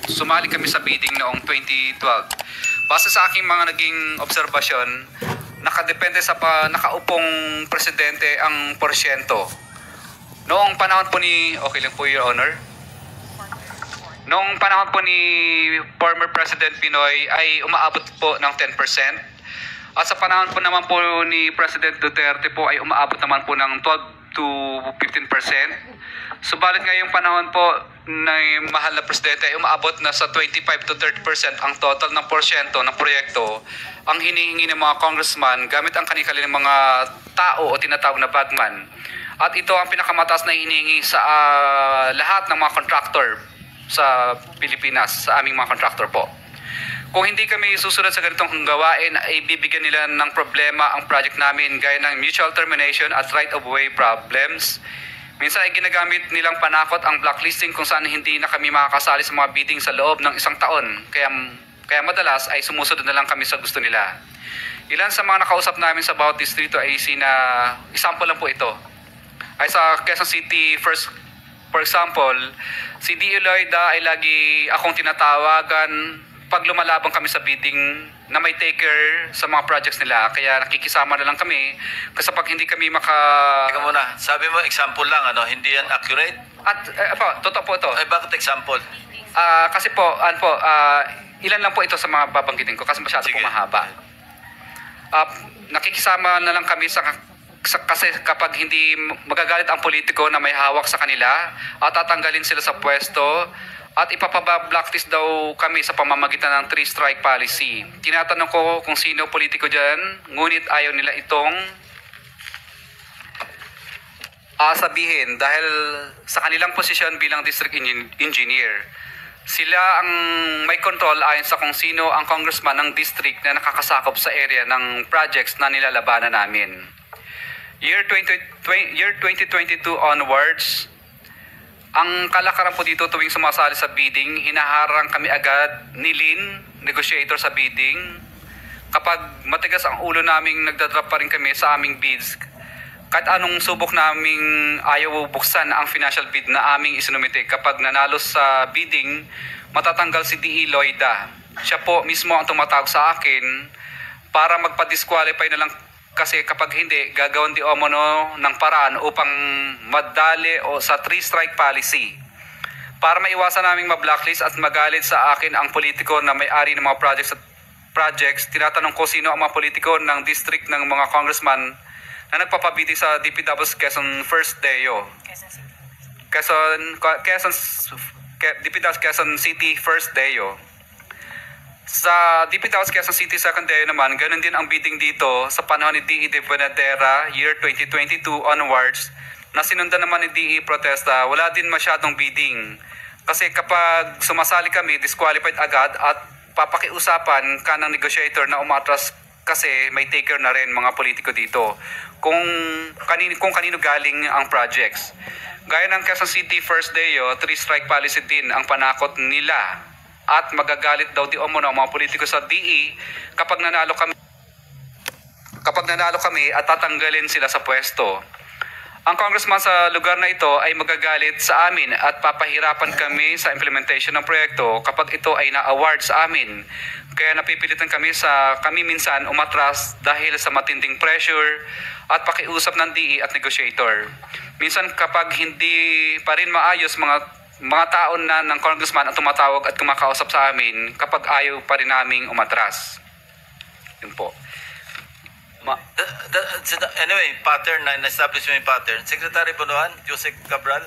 sumali kami sa bidding noong 2012. Base sa aking mga naging obserbasyon, nakadepende sa nakaupong presidente ang porsyento. Noong panahon po ni, okay lang po Your Honor, noong panahon po ni former President Pinoy ay umaabot po ng 10%. At sa panahon po naman po ni President Duterte po ay umaabot naman po ng 12 to 15%. Subalit ngayong panahon po ng mahal na presidente ay umaabot na sa 25 to 30% ang total ng porsyento ng proyekto ang hinihingi ng mga congressman gamit ang kanilang mga tao o tinatawag na bagman. At ito ang pinakamataas na hinihingi sa lahat ng mga contractor sa Pilipinas, sa aming mga contractor po. Kung hindi kami susunod sa ganitong gawain, ay bibigyan nila ng problema ang project namin gaya ng mutual termination at right-of-way problems. Minsan ay ginagamit nilang panakot ang blacklisting kung saan hindi na kami makakasali sa mga bidding sa loob ng isang taon. Kaya madalas ay sumusunod na lang kami sa gusto nila. Ilan sa mga nakausap namin sa bawat distrito ay example lang po ito. Ay sa Quezon City, for example, si D. Eloida ay lagi akong tinatawagan pag lumalabang kami sa bidding na may taker sa mga projects nila. Kaya nakikisama na lang kami kasi pag hindi kami Teka muna, sabi mo example lang, hindi yan accurate? At totoo po ito. Ay, bakit example? Kasi po, ilan lang po ito sa mga babanggitin ko kasi masyado po mahaba. Nakikisama na lang kami kasi kapag hindi magagalit ang politiko na may hawak sa kanila at tatanggalin sila sa pwesto at ipapaba-blacklist daw kami sa pamamagitan ng 3-strike policy. Tinatanong ko kung sino politiko dyan, ngunit ayaw nila itong sabihin dahil sa kanilang posisyon bilang district engineer. Sila ang may control ayon sa kung sino ang congressman ng district na nakakasakop sa area ng projects na nilalabanan namin. Year 2022 onwards, ang kalakaran po dito tuwing sumasali sa bidding, hinaharang kami agad ni Lynn, negotiator sa bidding. Kapag matigas ang ulo naming nagdadrop pa rin kami sa aming bids, kahit anong subok naming ayaw buksan ang financial bid na aming isinumite. Kapag nanalo sa bidding, matatanggal si D. Eloida. Siya po mismo ang tumatawag sa akin para magpa-disqualify na lang kasi kapag hindi, gagawin di umano ng paraan upang madali o sa 3-strike policy. Para maiwasan naming ma-blacklist at magalit sa akin ang politiko na may-ari ng mga projects, tinatanong ko sino ang mga politiko ng district ng mga congressman na nagpapabidi sa DPW's Quezon First Deo. DPW's Quezon City First Deo. Sa DPW's Quezon City Second Deo naman, ganun din ang bidding dito sa panahon ni D.E. de Buenadera, year 2022 onwards, na sinundan naman ni D.E. protesta, wala din masyadong bidding. Kasi kapag sumasali kami, disqualified agad at papakiusapan ka ng negotiator na umatras kasi may taker na rin mga politiko dito. Kung kanino galing ang projects. Gaya ng Quezon City First Deo, 3-strike policy din ang panakot nila. At magagalit daw di umano ang mga politiko sa DE kapag nanalo kami at tatanggalin sila sa pwesto. Ang congressman sa lugar na ito ay magagalit sa amin at papahirapan kami sa implementation ng proyekto kapag ito ay na-award sa amin. Kaya napipilitan kami minsan umatras dahil sa matinding pressure at pakiusap ng DE at negotiator. Minsan kapag hindi pa rin maayos mga taon na ng congressman ang tumatawag at kumakausap sa amin kapag ayaw pa rin naming umatras. Yun po. Anyway, pattern na establish mo yung pattern. Secretary Bonoan, Jose Cabral.